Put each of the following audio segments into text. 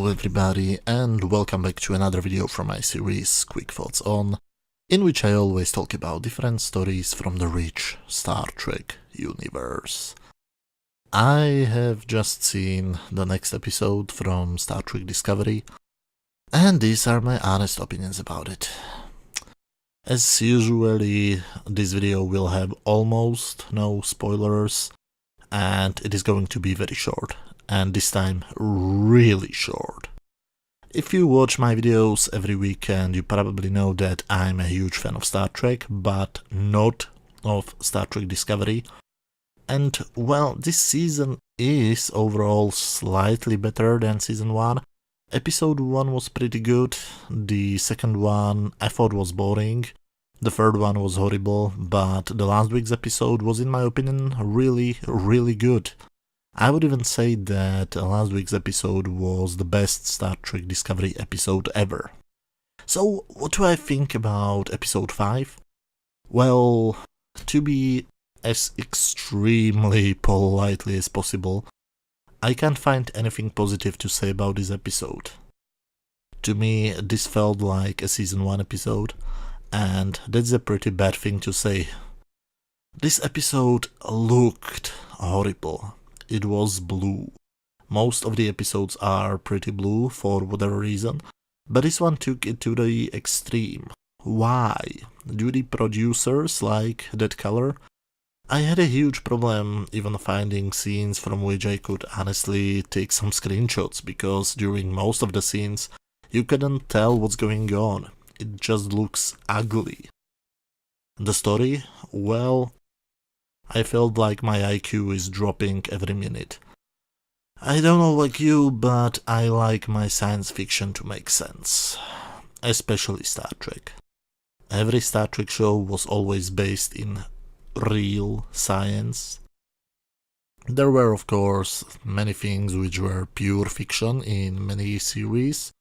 Hello everybody and welcome back to another video from my series Quick Thoughts On, in which I always talk about different stories from the rich Star Trek universe. I have just seen the next episode from Star Trek Discovery, and these are my honest opinions about it. As usually, this video will have almost no spoilers, and it is going to be very short. And this time really short. If you watch my videos every weekend, you probably know that I'm a huge fan of Star Trek, but not of Star Trek Discovery. And well, this season is overall slightly better than season 1. Episode 1 was pretty good, the second one I thought was boring, the third one was horrible, but the last week's episode was, in my opinion, really good. I would even say that last week's episode was the best Star Trek Discovery episode ever. So, what do I think about episode 5? Well, to be as extremely politely as possible, I can't find anything positive to say about this episode. To me, this felt like a season 1 episode, and that's a pretty bad thing to say. This episode looked horrible. It was blue. Most of the episodes are pretty blue for whatever reason, but this one took it to the extreme. Why? Do the producers like that color? I had a huge problem even finding scenes from which I could honestly take some screenshots, because during most of the scenes you couldn't tell what's going on. It just looks ugly. The story? Well, I felt like my IQ is dropping every minute. I don't know like you, but I like my science fiction to make sense. Especially Star Trek. Every Star Trek show was always based in real science. There were, of course, many things which were pure fiction in many series.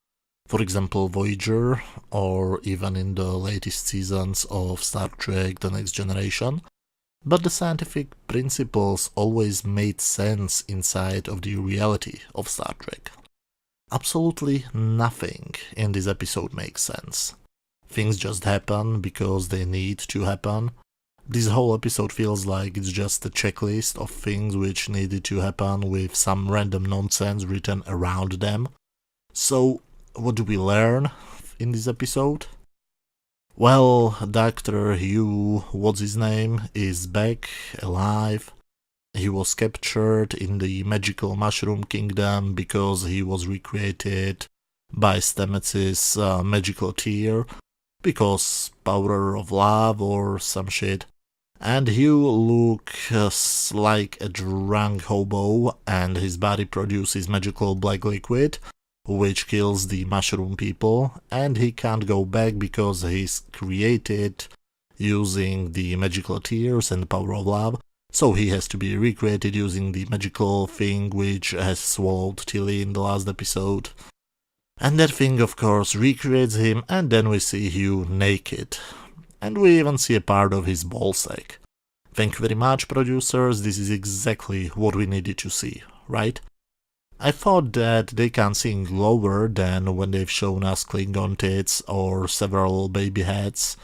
For example, Voyager, or even in the latest seasons of Star Trek The Next Generation. But the scientific principles always made sense inside of the reality of Star Trek. Absolutely nothing in this episode makes sense. Things just happen because they need to happen. This whole episode feels like it's just a checklist of things which needed to happen with some random nonsense written around them. So, what do we learn in this episode? Well, Dr. Hugh, what's his name, is back, alive. He was captured in the magical mushroom kingdom because he was recreated by Stamets's magical tear, because power of love or some shit. And Hugh looks like a drunk hobo, and his body produces magical black liquid, which kills the mushroom people, and he can't go back because he's created using the magical tears and the power of love, so he has to be recreated using the magical thing which has swallowed Tilly in the last episode. And that thing, of course, recreates him, and then we see Hugh naked. And we even see a part of his ballsack. Thank you very much, producers, this is exactly what we needed to see, right? I thought that they can sing lower than when they've shown us Klingon tits or several baby heads.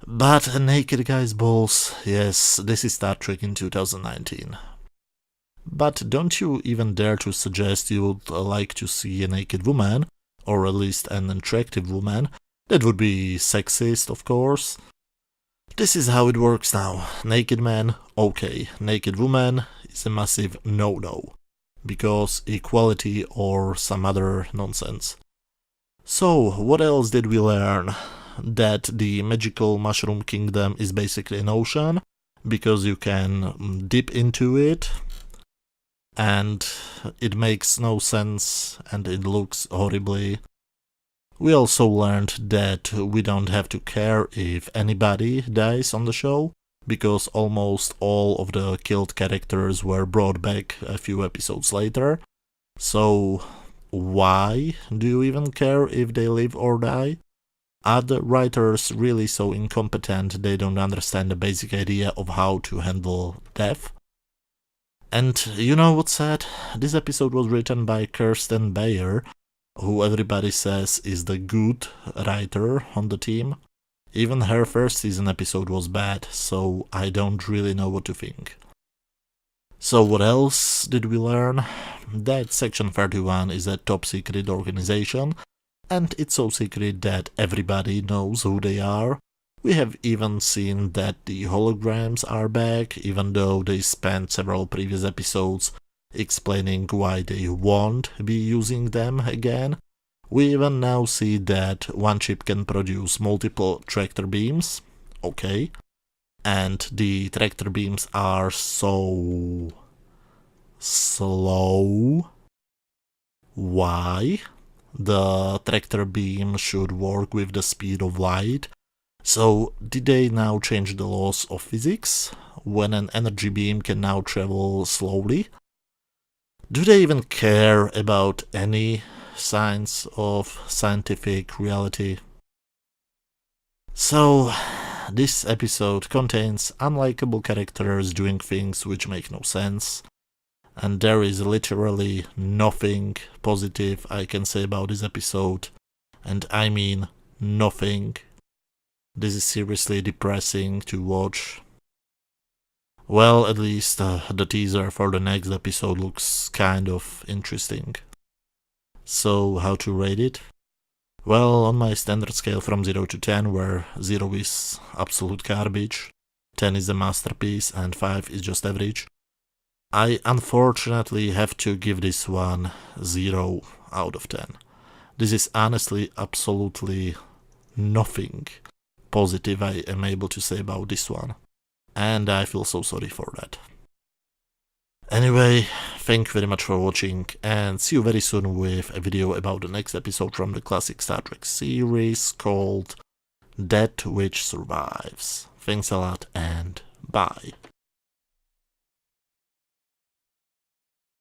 But a naked guy's balls, yes, this is Star Trek in 2019. But don't you even dare to suggest you'd like to see a naked woman, or at least an attractive woman. That would be sexist, of course. This is how it works now. Naked man, okay. Naked woman is a massive no-no. Because equality or some other nonsense. So, what else did we learn? That the magical mushroom kingdom is basically an ocean, because you can dip into it, and it makes no sense, and it looks horribly. We also learned that we don't have to care if anybody dies on the show, because almost all of the killed characters were brought back a few episodes later. So, why do you even care if they live or die? Are the writers really so incompetent they don't understand the basic idea of how to handle death? And you know what's sad? This episode was written by Kirsten Bayer, who everybody says is the good writer on the team. Even her first season episode was bad, so I don't really know what to think. So what else did we learn? That Section 31 is a top secret organization, and it's so secret that everybody knows who they are. We have even seen that the holograms are back, even though they spent several previous episodes explaining why they won't be using them again. We even now see that one chip can produce multiple tractor beams, okay, and the tractor beams are so slow. Why? The tractor beam should work with the speed of light. So did they now change the laws of physics when an energy beam can now travel slowly? Do they even care about any signs of scientific reality? So this episode contains unlikable characters doing things which make no sense, and there is literally nothing positive I can say about this episode, and I mean nothing. This is seriously depressing to watch. Well, at least the teaser for the next episode looks kind of interesting. So, how to rate it? Well, on my standard scale from 0 to 10, where 0 is absolute garbage, 10 is a masterpiece, and 5 is just average, I unfortunately have to give this one 0 out of 10. This is honestly absolutely nothing positive I am able to say about this one, and I feel so sorry for that. Anyway, thank you very much for watching, and see you very soon with a video about the next episode from the classic Star Trek series called That Which Survives. Thanks a lot, and bye.